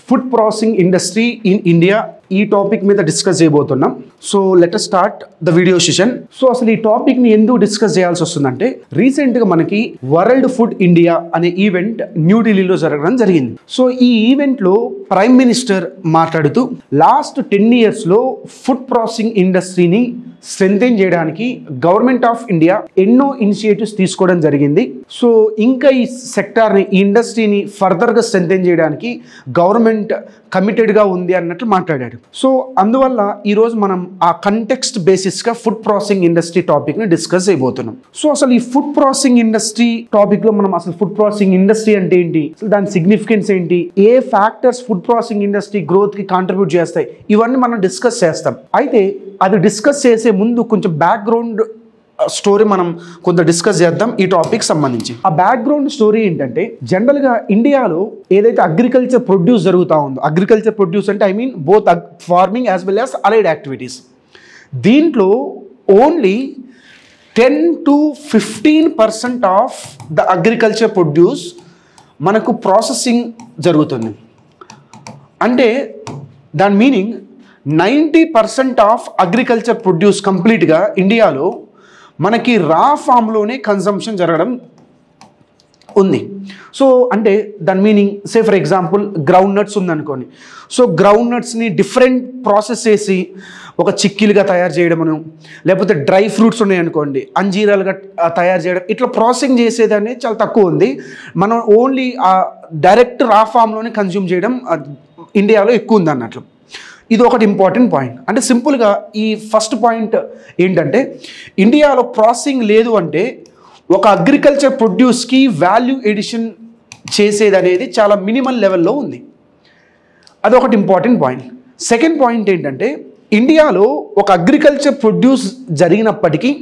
Food processing industry in India ఈ topic మీద discuss చేయబోతున్నాం. So let us start the video session. So అసలు ఈ టాపిక్ ని ఎందుకు డిస్కస్ చేయాల్సి వస్తుందంటే రీసెంట్ గా మనకి వరల్డ్ ఫుడ్ ఇండియా అనే ఈవెంట్ న్యూఢిల్లీలో జరగడం జరిగింది. సో ఈ ఈవెంట్ లో ప్రైమ్ మినిస్టర్ మాట్లాడుతూ లాస్ట్ 10 years లో ఫుడ్ ప్రాసెసింగ్ ఇండస్ట్రీని స్ట్రెంథెన్ చేయడానికి గవర్నమెంట్ ఆఫ్ ఇండియా ఎన్నో ఇనిషియేటివ్స్ తీసుకోవడం జరిగింది. సో ఇంకా ఈ సెక్టార్ని ఈ ఇండస్ట్రీని ఫర్దర్గా స్ట్రెంథెన్ చేయడానికి గవర్నమెంట్ కమిటెడ్గా ఉంది అన్నట్లు మాట్లాడాడు. సో అందువల్ల ఈరోజు మనం ఆ కంటెక్స్ట్ బేసిస్గా ఫుడ్ ప్రాసెసింగ్ ఇండస్ట్రీ టాపిక్ని డిస్కస్ చేయబోతున్నాం. సో అసలు ఈ ఫుడ్ ప్రాసెసింగ్ ఇండస్ట్రీ టాపిక్లో మనం అసలు ఫుడ్ ప్రాసెసింగ్ ఇండస్ట్రీ అంటే ఏంటి, అసలు దాని సిగ్నిఫికెన్స్ ఏంటి, ఏ ఫ్యాక్టర్స్ ఫుడ్ ప్రాసెసింగ్ ఇండస్ట్రీ గ్రోత్కి కాంట్రిబ్యూట్ చేస్తాయి, ఇవన్నీ మనం డిస్కస్ చేస్తాం. అయితే అది డిస్కస్ చేసే ముందు కొంచెం బ్యాక్గ్రౌండ్ స్టోరీ మనం కొంత డిస్కస్ చేద్దాం ఈ టాపిక్ సంబంధించి. ఆ బ్యాక్గ్రౌండ్ స్టోరీ ఏంటంటే జనరల్గా ఇండియాలో ఏదైతే అగ్రికల్చర్ ప్రొడ్యూస్ జరుగుతూ ఉందో, అగ్రికల్చర్ ప్రొడ్యూస్ అంటే I mean both farming as well as allied activities, దీంట్లో only 10 to 15% of the agriculture produce మనకు ప్రాసెసింగ్ జరుగుతుంది. అంటే దాని మీనింగ్ 90% ఆఫ్ అగ్రికల్చర్ ప్రొడ్యూస్ కంప్లీట్గా ఇండియాలో మనకి రా ఫామ్లోనే కన్సంప్షన్ జరగడం ఉంది. సో అంటే దాని meaning say for example ground nuts ఉందనుకోండి. సో గ్రౌండ్ నట్స్ని డిఫరెంట్ ప్రాసెస్ చేసి ఒక చిక్కీలుగా తయారు చేయడమను, లేకపోతే డ్రై ఫ్రూట్స్ ఉన్నాయనుకోండి అంజీరాలుగా తయారు చేయడం, ఇట్లా ప్రాసెసింగ్ చేసేది అనేది చాలా తక్కువ ఉంది. మనం ఓన్లీ డైరెక్ట్ రా ఫామ్లోనే కన్జ్యూమ్ చేయడం ఇండియాలో ఎక్కువ ఉంది అన్నట్లు. ఇది ఒకటి ఇంపార్టెంట్ పాయింట్. అంటే సింపుల్గా ఈ ఫస్ట్ పాయింట్ ఏంటంటే ఇండియాలో ప్రాసెసింగ్ లేదు అంటే ఒక అగ్రికల్చర్ ప్రొడ్యూస్కి వాల్యూ ఎడిషన్ చేసేది అనేది చాలా మినిమల్ లెవెల్లో ఉంది. అదొకటి ఇంపార్టెంట్ పాయింట్. సెకండ్ పాయింట్ ఏంటంటే ఇండియాలో ఒక అగ్రికల్చర్ ప్రొడ్యూస్ జరిగినప్పటికీ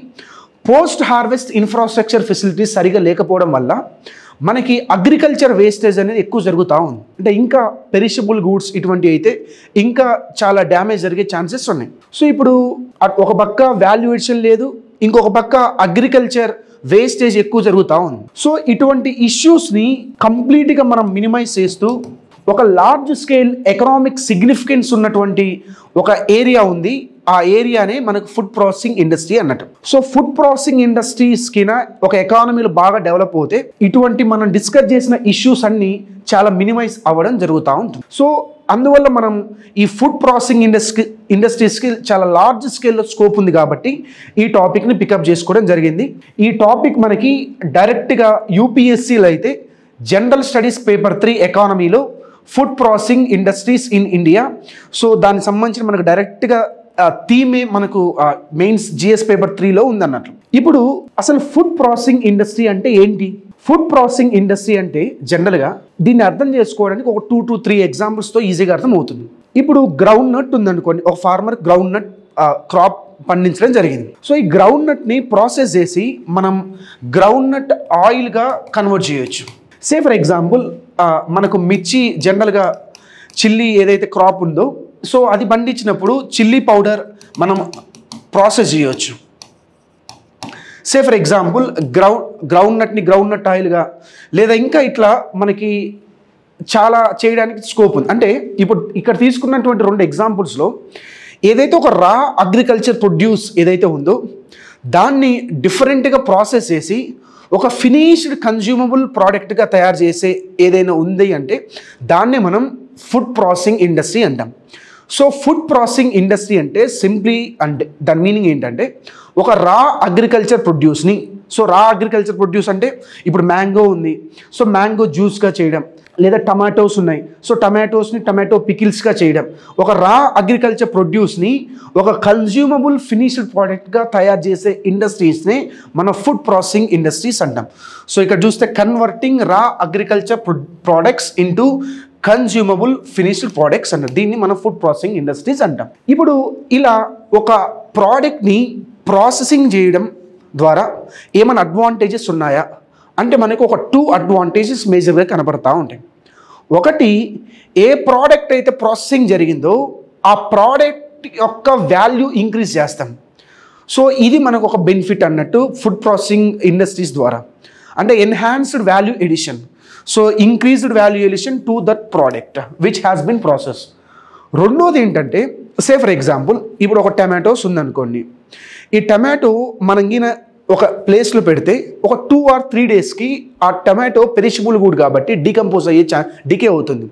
పోస్ట్ హార్వెస్ట్ ఇన్ఫ్రాస్ట్రక్చర్ ఫెసిలిటీస్ సరిగా లేకపోవడం వల్ల మనకి అగ్రికల్చర్ వేస్టేజ్ అనేది ఎక్కువ జరుగుతూ ఉంది. అంటే ఇంకా పెరిషబుల్ గూడ్స్ ఇటువంటివి అయితే ఇంకా చాలా డ్యామేజ్ జరిగే ఛాన్సెస్ ఉన్నాయి. సో ఇప్పుడు ఒక పక్క వాల్యుయేషన్ లేదు, ఇంకొక పక్క అగ్రికల్చర్ వేస్టేజ్ ఎక్కువ జరుగుతూ ఉంది. సో ఇటువంటి ఇష్యూస్ని కంప్లీట్గా మనం మినిమైజ్ చేస్తూ ఒక లార్జ్ స్కేల్ ఎకనామిక్ సిగ్నిఫికెన్స్ ఉన్నటువంటి ఒక ఏరియా ఉంది. ఆ ఏరియానే మనకు ఫుడ్ ప్రాసెసింగ్ ఇండస్ట్రీ అన్నట్టు. సో ఫుడ్ ప్రాసెసింగ్ ఇండస్ట్రీస్కి ఒక ఎకానమీలో బాగా డెవలప్ అవుతే ఇటువంటి మనం డిస్కస్ చేసిన ఇష్యూస్ అన్నీ చాలా మినిమైజ్ అవ్వడం జరుగుతూ ఉంటుంది. సో అందువల్ల మనం ఈ ఫుడ్ ప్రాసెసింగ్ ఇండస్ట్రీస్కి చాలా లార్జ్ స్కేల్లో స్కోప్ ఉంది కాబట్టి ఈ టాపిక్ని పికప్ చేసుకోవడం జరిగింది. ఈ టాపిక్ మనకి డైరెక్ట్గా యూపీఎస్సీలో అయితే జనరల్ స్టడీస్ పేపర్ 3 ఎకానమీలో food processing industries in India, so దానికి సంబంధించిన మనకు డైరెక్ట్గా థీమే మనకు మెయిన్స్ జిఎస్ పేపర్ 3లో ఉందన్నట్లు. ఇప్పుడు అసలు ఫుడ్ ప్రాసెసింగ్ ఇండస్ట్రీ అంటే ఏంటి? ఫుడ్ ప్రాసెసింగ్ ఇండస్ట్రీ అంటే జనరల్గా దీన్ని అర్థం చేసుకోవడానికి ఒక 2 to 3 ఎగ్జాంపుల్స్తో ఈజీగా అర్థం అవుతుంది. ఇప్పుడు గ్రౌండ్ నట్ ఉందనుకోండి, ఒక ఫార్మర్ గ్రౌండ్ నట్ క్రాప్ పండించడం జరిగింది. సో ఈ గ్రౌండ్ నట్ని ప్రాసెస్ చేసి మనం గ్రౌండ్ నట్ ఆయిల్గా కన్వర్ట్ చేయొచ్చు. సే ఫర్ ఎగ్జాంపుల్ మనకు మిర్చి జనరల్గా చిల్లీ ఏదైతే క్రాప్ ఉందో, సో అది పండించినప్పుడు చిల్లీ పౌడర్ మనం ప్రాసెస్ చేయవచ్చు. Say for example groundnut ఆయిల్గా, లేదా ఇంకా ఇట్లా మనకి చాలా చేయడానికి స్కోప్ ఉంది. అంటే ఇప్పుడు ఇక్కడ తీసుకున్నటువంటి 2 ఎగ్జాంపుల్స్లో ఏదైతే ఒక రా అగ్రికల్చర్ ప్రొడ్యూస్ ఏదైతే ఉందో దాన్ని డిఫరెంట్గా ప్రాసెస్ చేసి ఒక ఫినిష్డ్ కన్జ్యూమబుల్ ప్రోడక్ట్గా తయారు చేసే ఏదైనా ఉంది అంటే దాన్నే మనం ఫుడ్ ప్రాసెసింగ్ ఇండస్ట్రీ అంటాం. సో ఫుడ్ ప్రాసెసింగ్ ఇండస్ట్రీ అంటే సింప్లీ అంటే దాని మీనింగ్ ఏంటంటే ఒక రా అగ్రికల్చర్ ప్రొడ్యూస్ని, సో రా అగ్రికల్చర్ ప్రొడ్యూస్ అంటే ఇప్పుడు మ్యాంగో ఉంది, సో మ్యాంగో జ్యూస్గా చేయడం, లేదా టమాటోస్ ఉన్నాయి, సో టమాటోస్ని టమాటో పికిల్స్గా చేయడం, ఒక రా అగ్రికల్చర్ ప్రొడ్యూస్ని ఒక కన్జ్యూమబుల్ ఫినిష్డ్ ప్రోడక్ట్గా తయారు చేసే ఇండస్ట్రీస్ని మన ఫుడ్ ప్రాసెసింగ్ ఇండస్ట్రీస్ అంటాం. సో ఇక్కడ చూస్తే కన్వర్టింగ్ రా agriculture products into consumable finished products అన్నారు. దీన్ని మనం ఫుడ్ ప్రాసెసింగ్ ఇండస్ట్రీస్ అంటాం. ఇప్పుడు ఇలా ఒక ప్రోడక్ట్ని ప్రాసెసింగ్ చేయడం ద్వారా ఏమైనా అడ్వాంటేజెస్ ఉన్నాయా అంటే మనకు ఒక 2 అడ్వాంటేజెస్ మేజర్గా కనబడతా ఉంటాయి. ఒకటి, ఏ ప్రోడక్ట్ అయితే ప్రాసెసింగ్ జరిగిందో ఆ ప్రోడక్ట్ యొక్క వాల్యూ ఇంక్రీజ్ చేస్తాం. సో ఇది మనకు ఒక బెనిఫిట్ అన్నట్టు ఫుడ్ ప్రాసెసింగ్ ఇండస్ట్రీస్ ద్వారా, అంటే enhanced value edition. So increased valuation to that product which has been process. రెండోది ఏంటంటే, సే ఫర్ ఎగ్జాంపుల్ ఇప్పుడు ఒక టమాటోస్ ఉందనుకోండి, ఈ టమాటో మనకిన ఒక ప్లేస్లో పెడితే ఒక 2 or 3 daysకి ఆ టమాటో పెరిషబుల్ గుడ్ కాబట్టి డీకంపోజ్ అయ్యే డికే అవుతుంది.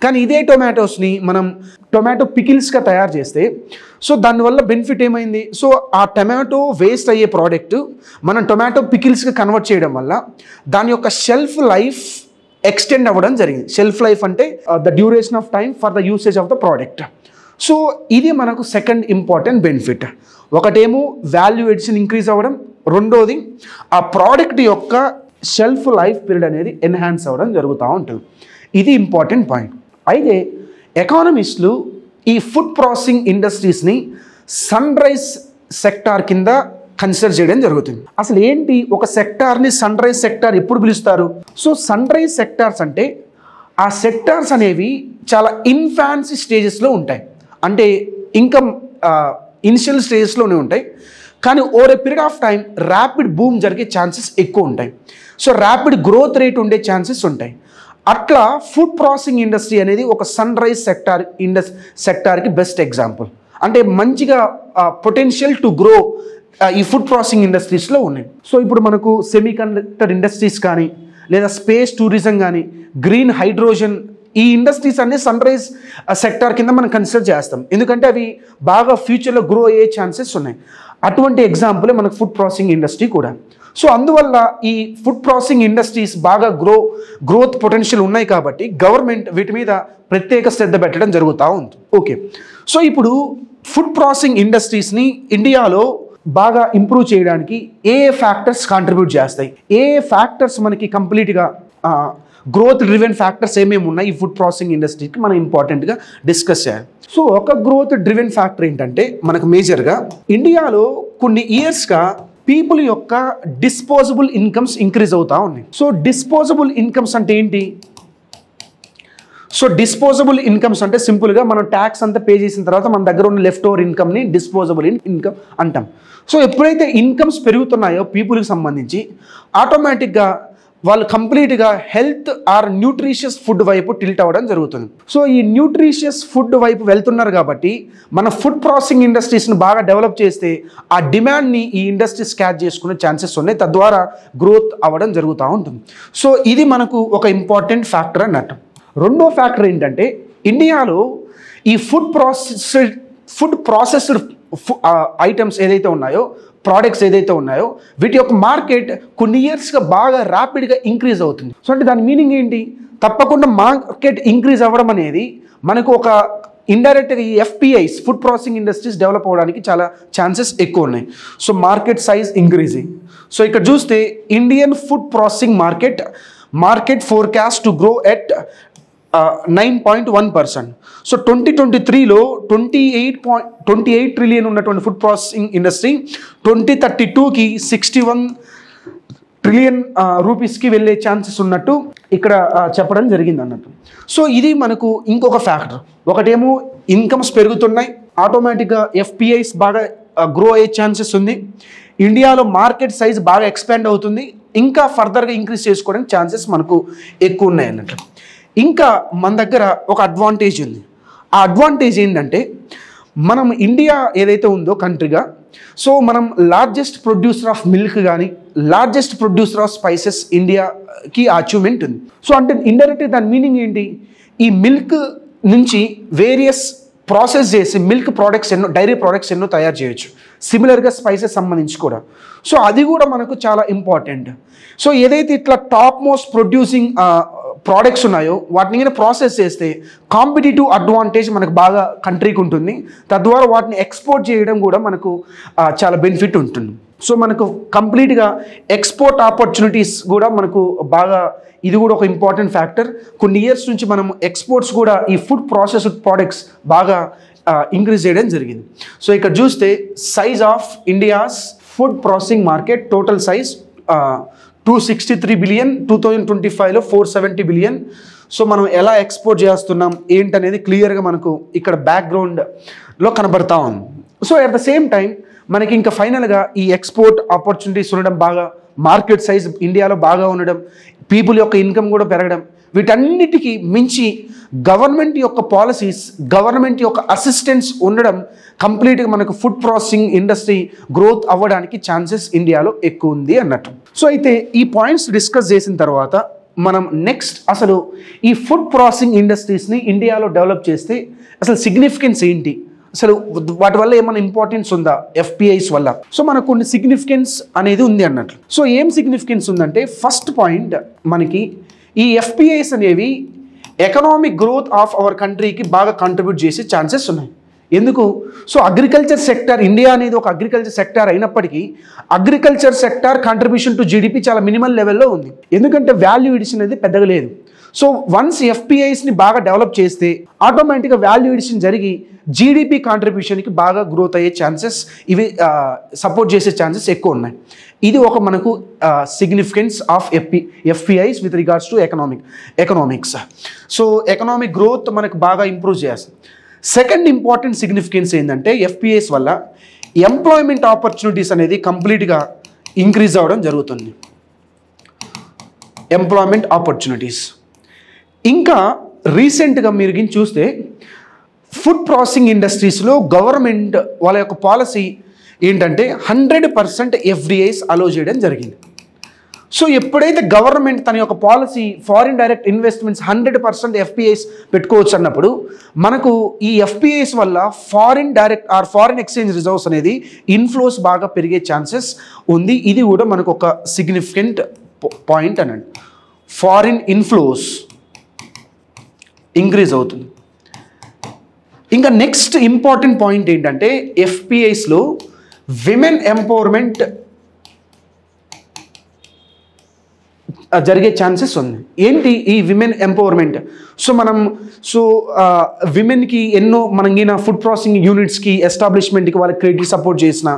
కానీ ఇదే టొమాటోస్ని మనం టొమాటో పికిల్స్గా తయారు చేస్తే సో దానివల్ల బెనిఫిట్ ఏమైంది, సో ఆ టమాటో వేస్ట్ అయ్యే ప్రోడక్ట్ మనం టొమాటో పికిల్స్గా కన్వర్ట్ చేయడం వల్ల దాని యొక్క షెల్ఫ్ లైఫ్ ఎక్స్టెండ్ అవ్వడం జరిగింది. షెల్ఫ్ లైఫ్ అంటే the duration of time for the usage of the product. So ఇది మనకు సెకండ్ ఇంపార్టెంట్ బెనిఫిట్. ఒకటేమో వాల్యూ ఎడిషన్ ఇంక్రీజ్ అవ్వడం, రెండోది ఆ ప్రోడక్ట్ యొక్క షెల్ఫ్ లైఫ్ పీరియడ్ అనేది ఎన్హాన్స్ అవ్వడం జరుగుతూ ఉంటుంది. ఇది ఇంపార్టెంట్ పాయింట్. అయితే ఎకానమిస్టులు ఈ ఫుడ్ ప్రాసెసింగ్ ఇండస్ట్రీస్ని సన్ రైజ్ సెక్టార్ కింద కన్సిడర్ చేయడం జరుగుతుంది. అసలు ఏంటి ఒక సెక్టార్ని సన్ రైజ్ సెక్టార్ ఎప్పుడు పిలుస్తారు? సో సన్ రైజ్ సెక్టార్స్ అంటే ఆ సెక్టార్స్ అనేవి చాలా ఇన్ఫాన్సీ స్టేజెస్లో ఉంటాయి, అంటే ఇన్కమ్ ఇనిషియల్ స్టేజెస్లోనే ఉంటాయి, కానీ over a period of time rapid boom జరిగే ఛాన్సెస్ ఎక్కువ ఉంటాయి. సో ర్యాపిడ్ గ్రోత్ రేట్ ఉండే ఛాన్సెస్ ఉంటాయి. అట్లా ఫుడ్ ప్రాసెసింగ్ ఇండస్ట్రీ అనేది ఒక సన్ రైజ్ సెక్టార్కి బెస్ట్ ఎగ్జాంపుల్. అంటే మంచిగా పొటెన్షియల్ టు గ్రో ఈ ఫుడ్ ప్రాసెసింగ్ ఇండస్ట్రీస్లో ఉన్నాయి. సో ఇప్పుడు మనకు సెమీకండక్టర్ ఇండస్ట్రీస్ కానీ, లేదా స్పేస్ టూరిజం కానీ, గ్రీన్ హైడ్రోజన్, ఈ ఇండస్ట్రీస్ అన్ని సన్ రైజ్ సెక్టార్ కింద మనం కన్సిడర్ చేస్తాం, ఎందుకంటే అవి బాగా ఫ్యూచర్లో గ్రో అయ్యే ఛాన్సెస్ ఉన్నాయి. అటువంటి ఎగ్జాంపులే మనకు ఫుడ్ ప్రాసెసింగ్ ఇండస్ట్రీ కూడా. సో అందువల్ల ఈ ఫుడ్ ప్రాసెసింగ్ ఇండస్ట్రీస్ బాగా గ్రోత్ పొటెన్షియల్ ఉన్నాయి కాబట్టి గవర్నమెంట్ వీటి మీద ప్రత్యేక శ్రద్ధ పెట్టడం జరుగుతూ ఉంది. ఓకే, సో ఇప్పుడు ఫుడ్ ప్రాసెసింగ్ ఇండస్ట్రీస్ని ఇండియాలో బాగా ఇంప్రూవ్ చేయడానికి ఏ ఫ్యాక్టర్స్ కాంట్రిబ్యూట్ చేస్తాయి, ఏ ఫ్యాక్టర్స్ మనకి కంప్లీట్గా గ్రోత్ డ్రివెన్ ఫ్యాక్టర్స్ ఏమేమి ఉన్నాయి ఈ ఫుడ్ ప్రాసెసింగ్ ఇండస్ట్రీకి మనం ఇంపార్టెంట్గా డిస్కస్ చేయాలి. సో ఒక గ్రోత్ డ్రివెన్ ఫ్యాక్టర్ ఏంటంటే మనకు మేజర్గా ఇండియాలో కొన్ని ఇయర్స్గా పీపుల్ యొక్క డిస్పోజబుల్ ఇన్కమ్స్ ఇంక్రీజ్ అవుతూ ఉన్నాయి. సో డిస్పోజబుల్ ఇన్కమ్స్ అంటే ఏంటి? సో డిస్పోజబుల్ ఇన్కమ్స్ అంటే సింపుల్గా మనం ట్యాక్స్ అంతా పే చేసిన తర్వాత మన దగ్గర ఉన్న లెఫ్ట్ ఓవర్ ఇన్కమ్ని డిస్పోజబుల్ ఇన్కమ్ అంటాం. సో ఎప్పుడైతే ఇన్కమ్స్ పెరుగుతున్నాయో పీపుల్కి సంబంధించి ఆటోమేటిక్గా వాళ్ళు కంప్లీట్గా హెల్త్ ఆర్ న్యూట్రిషియస్ ఫుడ్ వైపు టిల్ట్ అవ్వడం జరుగుతుంది. సో ఈ న్యూట్రిషియస్ ఫుడ్ వైపు వెళ్తున్నారు కాబట్టి మన ఫుడ్ ప్రాసెసింగ్ ఇండస్ట్రీస్ని బాగా డెవలప్ చేస్తే ఆ డిమాండ్ని ఈ ఇండస్ట్రీస్ క్యాచ్ చేసుకునే ఛాన్సెస్ ఉన్నాయి, తద్వారా గ్రోత్ అవ్వడం జరుగుతూ ఉంటుంది. సో ఇది మనకు ఒక ఇంపార్టెంట్ ఫ్యాక్టర్ అన్నట్టు. రెండో ఫ్యాక్టర్ ఏంటంటే ఇండియాలో ఈ ఫుడ్ ప్రాసెస్డ్ ఐటమ్స్ ఏదైతే ఉన్నాయో, ప్రోడక్ట్స్ ఏదైతే ఉన్నాయో, వీటి యొక్క మార్కెట్ కొన్ని ఇయర్స్గా బాగా ర్యాపిడ్గా ఇంక్రీజ్ అవుతుంది. సో అంటే దాని మీనింగ్ ఏంటి? తప్పకుండా మార్కెట్ ఇంక్రీజ్ అవ్వడం అనేది మనకు ఒక ఇండైరెక్ట్గా ఈ FPIs food processing industries develop అవ్వడానికి చాలా ఛాన్సెస్ ఎక్కువ ఉన్నాయి. So market size increasing. So ఇక్కడ చూస్తే Indian food processing market forecast to grow at 9.1%. So 2023లో 28 ట్రిలియన్ ఉన్నటువంటి ఫుడ్ ప్రాసెసింగ్ ఇండస్ట్రీ 2032కి 61 ట్రిలియన్ రూపీస్కి వెళ్ళే ఛాన్సెస్ ఉన్నట్టు ఇక్కడ చెప్పడం జరిగింది అన్నట్టు. సో ఇది మనకు ఇంకొక ఫ్యాక్టర్. ఒకటేమో ఇన్కమ్స్ పెరుగుతున్నాయి, ఆటోమేటిక్గా ఎఫ్పిఐస్ బాగా గ్రో అయ్యే ఛాన్సెస్ ఉంది, ఇండియాలో మార్కెట్ సైజ్ బాగా ఎక్స్పాండ్ అవుతుంది, ఇంకా ఫర్దర్గా ఇంక్రీజ్ చేసుకోవడానికి ఛాన్సెస్ మనకు ఎక్కువ ఉన్నాయి అన్నట్టు. ఇంకా మన దగ్గర ఒక అడ్వాంటేజ్ ఉంది. ఆ అడ్వాంటేజ్ ఏంటంటే మనం ఇండియా ఏదైతే ఉందో కంట్రీగా, సో మనం లార్జెస్ట్ ప్రొడ్యూసర్ ఆఫ్ మిల్క్ కానీ, లార్జెస్ట్ ప్రొడ్యూసర్ ఆఫ్ స్పైసెస్ ఇండియాకి అచీవ్మెంట్ ఉంది. సో అంటే ఇండైరెక్ట్గా దాని మీనింగ్ ఏంటి? ఈ మిల్క్ నుంచి వేరియస్ ప్రాసెస్ చేసి మిల్క్ ప్రోడక్ట్స్ ఎన్నో, డైరీ ప్రోడక్ట్స్ ఎన్నో తయారు చేయొచ్చు, సిమిలర్గా స్పైసెస్ సంబంధించి కూడా. సో అది కూడా మనకు చాలా ఇంపార్టెంట్. సో ఏదైతే ఇట్లా టాప్ మోస్ట్ ప్రొడ్యూసింగ్ ప్రోడక్ట్స్ ఉన్నాయో వాటిని ప్రాసెస్ చేస్తే కాంపిటేటివ్ అడ్వాంటేజ్ మనకు బాగా కంట్రీకి ఉంటుంది, తద్వారా వాటిని ఎక్స్పోర్ట్ చేయడం కూడా మనకు చాలా బెనిఫిట్ ఉంటుంది. సో మనకు కంప్లీట్గా ఎక్స్పోర్ట్ ఆపర్చునిటీస్ కూడా మనకు బాగా, ఇది కూడా ఒక ఇంపార్టెంట్ ఫ్యాక్టర్. కొన్ని ఇయర్స్ నుంచి మనం ఎక్స్పోర్ట్స్ కూడా ఈ ఫుడ్ ప్రాసెస్డ్ ప్రోడక్ట్స్ బాగా ఇంక్రీజ్ చేయడం జరిగింది. సో ఇక్కడ చూస్తే size of India's food processing market total size 263 billion, 2025లో 470 బిలియన్. సో మనం ఎలా ఎక్స్పోర్ట్ చేస్తున్నాం ఏంటనేది క్లియర్గా మనకు ఇక్కడ బ్యాక్గ్రౌండ్లో కనబడతా ఉంది. So at the same time మనకి ఇంకా ఫైనల్గా ఈ ఎక్స్పోర్ట్ ఆపర్చునిటీస్ ఉండడం బాగా మార్కెట్ సైజ్ ఇండియాలో బాగా ఉండడం, పీపుల్ యొక్క ఇన్కమ్ కూడా పెరగడం, వీటన్నిటికీ మించి గవర్నమెంట్ యొక్క పాలసీస్, గవర్నమెంట్ యొక్క అసిస్టెన్స్ ఉండడం కంప్లీట్గా మనకు ఫుడ్ ప్రాసెసింగ్ ఇండస్ట్రీ గ్రోత్ అవ్వడానికి ఛాన్సెస్ ఇండియాలో ఎక్కువ ఉంది అన్నట్టు. సో అయితే ఈ పాయింట్స్ డిస్కస్ చేసిన తర్వాత మనం నెక్స్ట్ అసలు ఈ ఫుడ్ ప్రాసెసింగ్ ఇండస్ట్రీస్ని ఇండియాలో డెవలప్ చేస్తే అసలు సిగ్నిఫికెన్స్ ఏంటి, అసలు వాటి వల్ల ఏమైనా ఇంపార్టెన్స్ ఉందా ఎఫ్పిఐస్ వల్ల. సో మనకు కొన్ని సిగ్నిఫికెన్స్ అనేది ఉంది అన్నట్లు. సో ఏం సిగ్నిఫికెన్స్ ఉందంటే ఫస్ట్ పాయింట్ మనకి ఈ ఎఫ్పిఐస్ అనేవి ఎకనామిక్ గ్రోత్ ఆఫ్ అవర్ కంట్రీకి బాగా కంట్రిబ్యూట్ చేసే ఛాన్సెస్ ఉన్నాయి. ఎందుకు? సో అగ్రికల్చర్ సెక్టార్, ఇండియా అనేది ఒక అగ్రికల్చర్ సెక్టార్ అయినప్పటికీ agriculture sector contribution to GDP చాలా మినిమల్ లెవెల్లో ఉంది. ఎందుకంటే వాల్యూ ఎడిషన్ అనేది పెద్దగా లేదు. సో వన్స్ ఎఫ్పిఐస్ని బాగా డెవలప్ చేస్తే ఆటోమేటిక్గా వాల్యూ ఎడిషన్ జరిగి జీడిపి కాంట్రిబ్యూషన్కి బాగా గ్రోత్ అయ్యే ఛాన్సెస్, ఇవి సపోర్ట్ చేసే ఛాన్సెస్ ఎక్కువ ఉన్నాయి. ఇది ఒక మనకు significance of FPIs with regards to economics. So economic growth మనకు బాగా ఇంప్రూవ్ చేస్తుంది. సెకండ్ ఇంపార్టెంట్ సిగ్నిఫికెన్స్ ఏంటంటే ఎఫ్పిఐస్ వల్ల ఎంప్లాయ్మెంట్ ఆపర్చునిటీస్ అనేది కంప్లీట్గా ఇంక్రీజ్ అవ్వడం జరుగుతుంది. ఎంప్లాయ్మెంట్ ఆపర్చునిటీస్ ఇంకా రీసెంట్గా మీరు చూస్తే ఫుడ్ ప్రాసెసింగ్ ఇండస్ట్రీస్లో గవర్నమెంట్ వాళ్ళ యొక్క పాలసీ ఏంటంటే 100% ఎఫ్డిఐస్ అలో చేయడం జరిగింది. సో ఎప్పుడైతే గవర్నమెంట్ తన యొక్క policy foreign direct investments 100% FPIs పెట్టుకోవచ్చు అన్నప్పుడు మనకు ఈ ఎఫ్పిఐస్ వల్ల foreign direct or foreign exchange reserves అనేది ఇన్ఫ్లోస్ బాగా పెరిగే ఛాన్సెస్ ఉంది. ఇది కూడా మనకు ఒక సిగ్నిఫికెంట్ పాయింట్ అనండి. ఫారిన్ ఇన్ఫ్లోస్ ఇంక్రీజ్ అవుతుంది. ఇంకా నెక్స్ట్ ఇంపార్టెంట్ పాయింట్ ఏంటంటే ఎఫ్పిఐస్లో విమెన్ ఎంపవర్మెంట్ జరిగే ఛాన్సెస్ ఉంది. ఏంటి ఈ విమెన్ ఎంపవర్మెంట్? సో విమెన్కి ఎన్నో మనకి ఫుడ్ ప్రాసెసింగ్ యూనిట్స్కి ఎస్టాబ్లిష్మెంట్కి వాళ్ళకి క్రెడిట్ సపోర్ట్ చేసిన,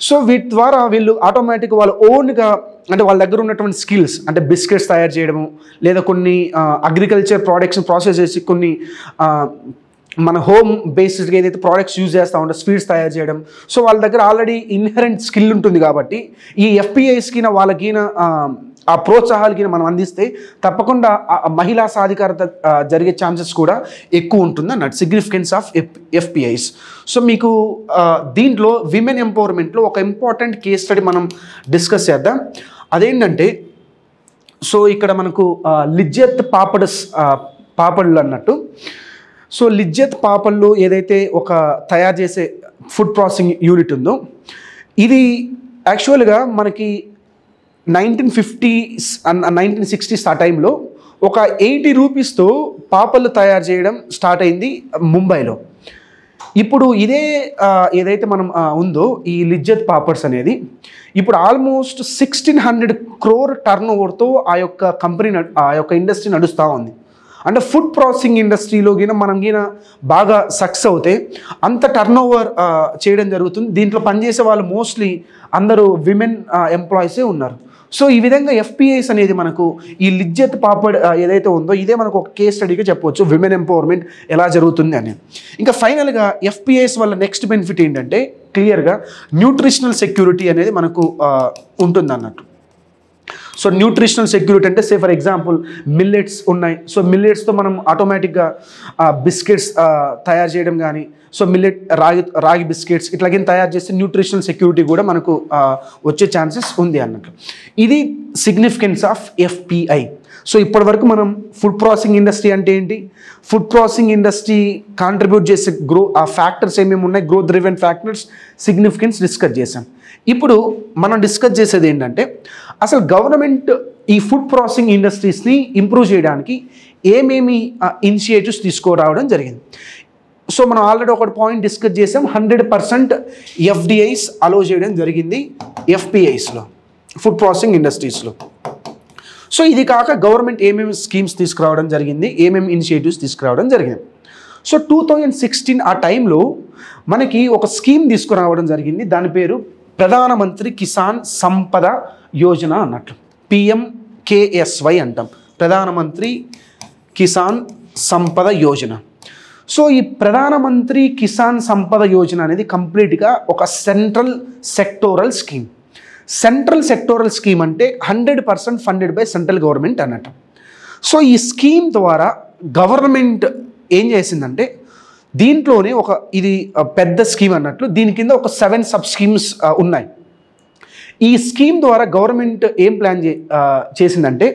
సో వీటి ద్వారా వీళ్ళు ఆటోమేటిక్గా వాళ్ళ ఓన్గా అంటే వాళ్ళ దగ్గర ఉన్నటువంటి స్కిల్స్ అంటే బిస్కెట్స్ తయారు చేయడము, లేదా కొన్ని అగ్రికల్చర్ ప్రోడక్ట్స్ని ప్రాసెస్ చేసి కొన్ని మన హోమ్ బేస్డ్గా ఏదైతే ప్రోడక్ట్స్ యూజ్ చేస్తూ ఉంటారో స్వీట్స్ తయారు చేయడం, సో వాళ్ళ దగ్గర ఆల్రెడీ ఇన్హెరెంట్ స్కిల్ ఉంటుంది. కాబట్టి ఈ ఎఫ్పిఐస్కి వాళ్ళకి ఆ ప్రోత్సాహాలకి మనం అందిస్తే తప్పకుండా మహిళా సాధికారత జరిగే ఛాన్సెస్ కూడా ఎక్కువ ఉంటుంది అన్నట్టు. Significance of FPIs. సో మీకు దీంట్లో విమెన్ ఎంపవర్మెంట్లో ఒక ఇంపార్టెంట్ కేస్ స్టడీ మనం డిస్కస్ చేద్దాం. అదేంటంటే సో ఇక్కడ మనకు లిజ్జత్ పాపళ్ళు అన్నట్టు. సో లిజ్జత్ పాపళ్ళు ఏదైతే ఒక తయారు చేసే ఫుడ్ ప్రాసెసింగ్ యూనిట్ ఉందో ఇది యాక్చువల్గా మనకి 1950s అండ్ 1960s ఆ టైంలో ఒక 80 రూపీస్తో పాపళ్ళు తయారు చేయడం స్టార్ట్ అయింది ముంబైలో. ఇప్పుడు ఇదే ఏదైతే మనం ఉందో ఈ లిజ్జత్ పాపడ్స్ అనేది ఇప్పుడు ఆల్మోస్ట్ 1600 crore టర్న్ ఓవర్తో ఆ యొక్క కంపెనీ ఆ యొక్క ఇండస్ట్రీ నడుస్తూ ఉంది. అంటే ఫుడ్ ప్రాసెసింగ్ ఇండస్ట్రీలో మనం బాగా సక్సెస్ అవుతే అంత టర్న్ ఓవర్ చేయడం జరుగుతుంది. దీంట్లో పనిచేసే వాళ్ళు మోస్ట్లీ అందరూ విమెన్ ఎంప్లాయీసే ఉన్నారు. సో ఈ విధంగా ఎఫ్పిఐస్ అనేది మనకు ఈ లిజ్జత్ పాపడ్ ఏదైతే ఉందో ఇదే మనకు ఒక కేస్ స్టడీగా చెప్పవచ్చు విమెన్ ఎంపవర్మెంట్ ఎలా జరుగుతుంది అని. ఇంకా ఫైనల్గా ఎఫ్పిఐస్ వల్ల నెక్స్ట్ బెనిఫిట్ ఏంటంటే క్లియర్గా న్యూట్రిషనల్ సెక్యూరిటీ అనేది మనకు ఉంటుంది అన్నట్టు. సో న్యూట్రిషనల్ సెక్యూరిటీ అంటే సే ఫర్ ఎగ్జాంపుల్ మిల్లెట్స్ ఉన్నాయి. సో మిల్లెట్స్తో మనం ఆటోమేటిక్గా బిస్కెట్స్ తయారు చేయడం కానీ, సో మిల్లెట్ రాగి బిస్కెట్స్ ఇట్లాగే తయారు చేస్తే న్యూట్రిషనల్ సెక్యూరిటీ కూడా మనకు వచ్చే ఛాన్సెస్ ఉంది అన్నట్టు. ఇది సిగ్నిఫికెన్స్ ఆఫ్ ఎఫ్పిఐ. సో ఇప్పటి వరకు మనం ఫుడ్ ప్రాసెసింగ్ ఇండస్ట్రీ అంటే ఏంటి, ఫుడ్ ప్రాసెసింగ్ ఇండస్ట్రీ కాంట్రిబ్యూట్ చేసే ఆ ఫ్యాక్టర్స్ ఏమేమి ఉన్నాయి, growth driven factors, significance discuss చేసాం. ఇప్పుడు మనం డిస్కస్ చేసేది ఏంటంటే అసలు గవర్నమెంట్ ఈ ఫుడ్ ప్రాసెసింగ్ ఇండస్ట్రీస్ని ఇంప్రూవ్ చేయడానికి ఏమేమి ఇనిషియేటివ్స్ తీసుకురావడం జరిగింది. సో మనం ఆల్రెడీ ఒకటి పాయింట్ డిస్కస్ చేసాం, 100% ఎఫ్డిఐస్ అలో చేయడం జరిగింది ఎఫ్పిఐస్లో, ఫుడ్ ప్రాసెసింగ్ ఇండస్ట్రీస్లో. సో ఇది కాక గవర్నమెంట్ ఏమేమి స్కీమ్స్ తీసుకురావడం జరిగింది, ఏమేమి ఇనిషియేటివ్స్ తీసుకురావడం జరిగింది. సో 2016 ఆ టైంలో మనకి ఒక స్కీమ్ తీసుకురావడం జరిగింది. దాని పేరు ప్రధానమంత్రి కిసాన్ సంపద యోజన అన్నట్లు, PMKSY అంటాం, ప్రధానమంత్రి కిసాన్ సంపద యోజన. సో ఈ ప్రధానమంత్రి కిసాన్ సంపద యోజన అనేది కంప్లీట్గా ఒక central sectoral scheme. Central sectoral scheme అంటే 100% ఫండెడ్ బై సెంట్రల్ గవర్నమెంట్ అన్నట్టు. సో ఈ స్కీమ్ ద్వారా గవర్నమెంట్ ఏం చేసిందంటే దీంట్లోనే ఇది పెద్ద స్కీమ్ అన్నట్లు, దీని కింద ఒక 7 సబ్ స్కీమ్స్ ఉన్నాయి. ఈ స్కీమ్ ద్వారా గవర్నమెంట్ ఏం ప్లాన్ చేసిందంటే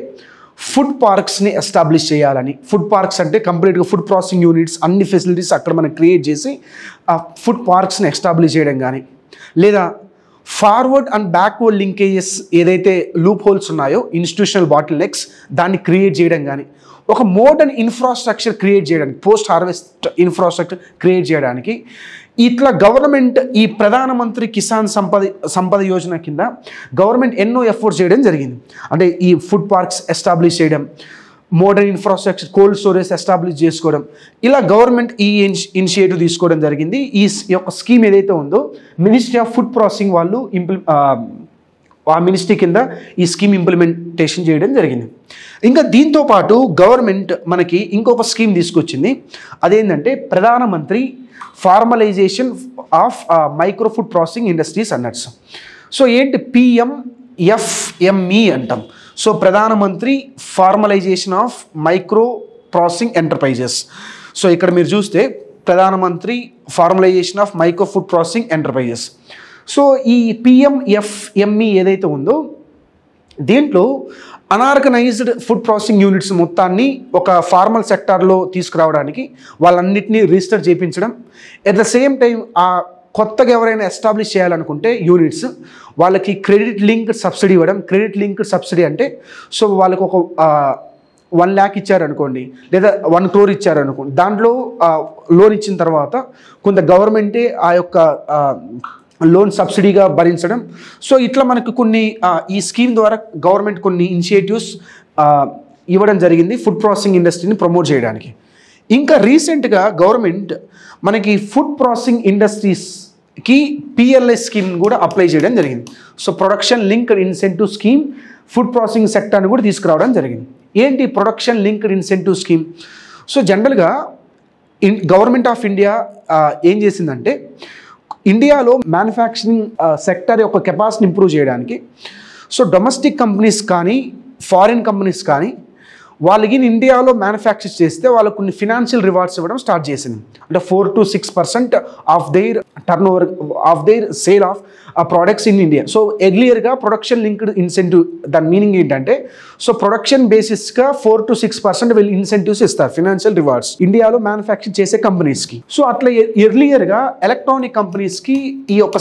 ఫుడ్ పార్క్స్ని ఎస్టాబ్లిష్ చేయాలని. ఫుడ్ పార్క్స్ అంటే కంప్లీట్గా ఫుడ్ ప్రాసెసింగ్ యూనిట్స్ అన్ని ఫెసిలిటీస్ అక్కడ మనం క్రియేట్ చేసి ఆ ఫుడ్ పార్క్స్ని ఎస్టాబ్లిష్ చేయడం కానీ, లేదా ఫార్వర్డ్ అండ్ బ్యాక్వర్డ్ లింకేజెస్ ఏదైతే లూప్ హోల్స్ ఉన్నాయో ఇన్స్టిట్యూషనల్ బాటిల్ నెక్స్ దాన్ని క్రియేట్ చేయడం కానీ, ఒక మోడర్న్ ఇన్ఫ్రాస్ట్రక్చర్ క్రియేట్ చేయడానికి, పోస్ట్ హార్వెస్ట్ ఇన్ఫ్రాస్ట్రక్చర్ క్రియేట్ చేయడానికి ఇట్లా గవర్నమెంట్ ఈ ప్రధానమంత్రి కిసాన్ సంపద యోజన కింద గవర్నమెంట్ ఎన్నో ఎఫర్ట్స్ చేయడం జరిగింది. అంటే ఈ ఫుడ్ పార్క్స్ ఎస్టాబ్లిష్ చేయడం, modern infrastructure, cold storage establish చేసుకోవడం, ఇలా గవర్నమెంట్ ఈ ఇనిషియేటివ్ తీసుకోవడం జరిగింది. ఈ యొక్క స్కీమ్ ఏదైతే ఉందో మినిస్ట్రీ ఆఫ్ ఫుడ్ ప్రాసెసింగ్ వాళ్ళు ఆ మినిస్ట్రీ కింద ఈ స్కీమ్ ఇంప్లిమెంటేషన్ చేయడం జరిగింది. ఇంకా దీంతో పాటు గవర్నమెంట్ మనకి ఇంకొక స్కీమ్ తీసుకొచ్చింది. అదేంటంటే ప్రధానమంత్రి formalisation of micro food processing industries అన్నట్స్. సో ఏంటి PMFME అంటాం. సో ప్రధానమంత్రి formalisation of micro processing enterprises. So ఇక్కడ మీరు చూస్తే ప్రధానమంత్రి formalisation of micro food processing enterprises. So ఈ PMFME ఏదైతే ఉందో దీంట్లో అనార్గనైజ్డ్ ఫుడ్ ప్రాసెసింగ్ యూనిట్స్ మొత్తాన్ని ఒక ఫార్మల్ సెక్టార్లో తీసుకురావడానికి వాళ్ళన్నింటినీ రిజిస్టర్ చేయించడం, ఎట్ ద సేమ్ టైం ఆ కొత్తగా ఎవరైనా ఎస్టాబ్లిష్ చేయాలనుకుంటే యూనిట్స్ వాళ్ళకి క్రెడిట్ లింక్డ్ సబ్సిడీ ఇవ్వడం. క్రెడిట్ లింక్డ్ సబ్సిడీ అంటే సో వాళ్ళకి ఒక 1 lakh ఇచ్చారనుకోండి, లేదా 1 crore ఇచ్చారనుకోండి, దాంట్లో లోన్ ఇచ్చిన తర్వాత కొంత గవర్నమెంటే ఆ యొక్క లోన్ సబ్సిడీగా భరించడం. సో ఇట్లా మనకు కొన్ని ఈ స్కీమ్ ద్వారా గవర్నమెంట్ కొన్ని ఇనిషియేటివ్స్ ఇవ్వడం జరిగింది ఫుడ్ ప్రాసెసింగ్ ఇండస్ట్రీని ప్రమోట్ చేయడానికి. ఇంకా రీసెంట్గా గవర్నమెంట్ మనకి ఫుడ్ ప్రాసెసింగ్ ఇండస్ట్రీస్కి PLI స్కీమ్ కూడా అప్లై చేయడం జరిగింది. So production linked incentive scheme food processing సెక్టర్ని కూడా తీసుకురావడం జరిగింది. ఏంటి production linked incentive scheme? So జనరల్గా గవర్నమెంట్ ఆఫ్ ఇండియా ఏం చేసిందంటే ఇండియాలో మ్యానుఫ్యాక్చరింగ్ సెక్టర్ యొక్క కెపాసిటీని ఇంప్రూవ్ చేయడానికి సో డొమెస్టిక్ కంపెనీస్ కానీ ఫారిన్ కంపెనీస్ కానీ వాళ్ళకి ఇండియాలో మ్యానుఫ్యాక్చర్ చేస్తే వాళ్ళకు కొన్ని ఫినాన్షియల్ రివార్డ్స్ ఇవ్వడం స్టార్ట్ చేసింది. అంటే 4 to 6% of their turnover of their sale of products in India. So ఎర్లియర్గా ప్రొడక్షన్ లింక్డ్ ఇన్సెంటివ్ దాని మీనింగ్ ఏంటంటే సో ప్రొడక్షన్ బేసిస్గా 4 to 6% వీళ్ళు ఇన్సెంటివ్స్ ఇస్తారు, ఫినాన్షియల్ రివార్డ్స్ ఇండియాలో మ్యానుఫ్యాక్చర్ చేసే కంపెనీస్కి. సో అట్లా ఎర్లియర్గా ఎలక్ట్రానిక్ కంపెనీస్కి ఈ యొక్క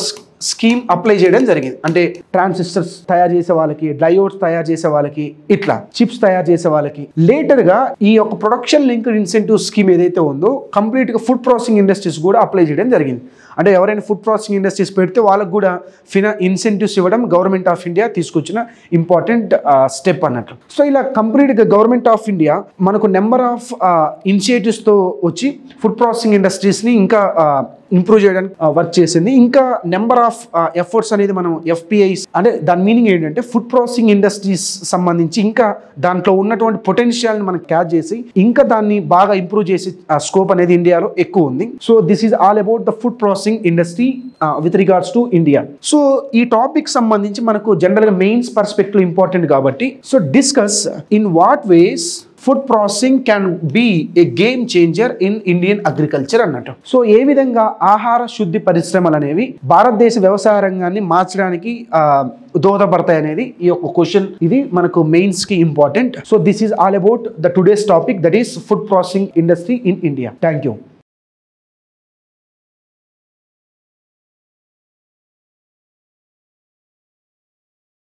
స్కీమ్ అప్లై చేయడం జరిగింది. అంటే ట్రాన్సిస్టర్స్ తయారు చేసే వాళ్ళకి, డయోడ్స్ తయారు చేసే వాళ్ళకి, ఇట్లా చిప్స్ తయారు చేసే వాళ్ళకి. లేటర్గా ఈ యొక్క ప్రొడక్షన్ లింక్డ్ ఇన్సెంటివ్ స్కీమ్ ఏదైతే ఉందో కంప్లీట్గా ఫుడ్ ప్రాసెసింగ్ ఇండస్ట్రీస్ కూడా అప్లై చేయడం జరిగింది. అంటే ఎవరైనా ఫుడ్ ప్రాసెసింగ్ ఇండస్ట్రీస్ పెడితే వాళ్ళకు కూడా ఇన్సెంటివ్స్ ఇవ్వడం గవర్నమెంట్ ఆఫ్ ఇండియా తీసుకొచ్చిన ఇంపార్టెంట్ స్టెప్ అన్నట్లు. సో ఇలా కంప్లీట్గా గవర్నమెంట్ ఆఫ్ ఇండియా మనకు నెంబర్ ఆఫ్ ఇనిషియేటివ్స్తో వచ్చి ఫుడ్ ప్రాసెసింగ్ ఇండస్ట్రీస్ని ఇంకా ఇంప్రూవ్ చేయడానికి వర్క్ చేసింది. ఇంకా నెంబర్ ఆఫ్ ఎఫర్ట్స్ అనేది మనం FPIs అంటే దాని మీనింగ్ ఏంటంటే ఫుడ్ ప్రాసెసింగ్ ఇండస్ట్రీస్ సంబంధించి ఇంకా దాంట్లో ఉన్నటువంటి పొటెన్షియల్ని మనం క్యాచ్ చేసి ఇంకా దాన్ని బాగా ఇంప్రూవ్ చేసి స్కోప్ అనేది ఇండియాలో ఎక్కువ ఉంది. So this is all about the food processing industry with regards to India. So ఈ టాపిక్ సంబంధించి మనకు జనరల్గా మెయిన్స్ పర్స్పెక్టివ్ ఇంపార్టెంట్ కాబట్టి so discuss in what ways food processing can be a game changer in Indian agriculture అన్నట్టు. So ఏ విధంగా ఆహార శుద్ధి పరిశ్రమలు అనేవి భారతదేశ వ్యవసాయ రంగాన్ని మార్చడానికి దోహదపడతాయి అనేది ఈ యొక్క క్వశ్చన్. ఇది మనకు మెయిన్స్ కి important. So this is all about the today's topic, that is food processing industry in India. Thank you.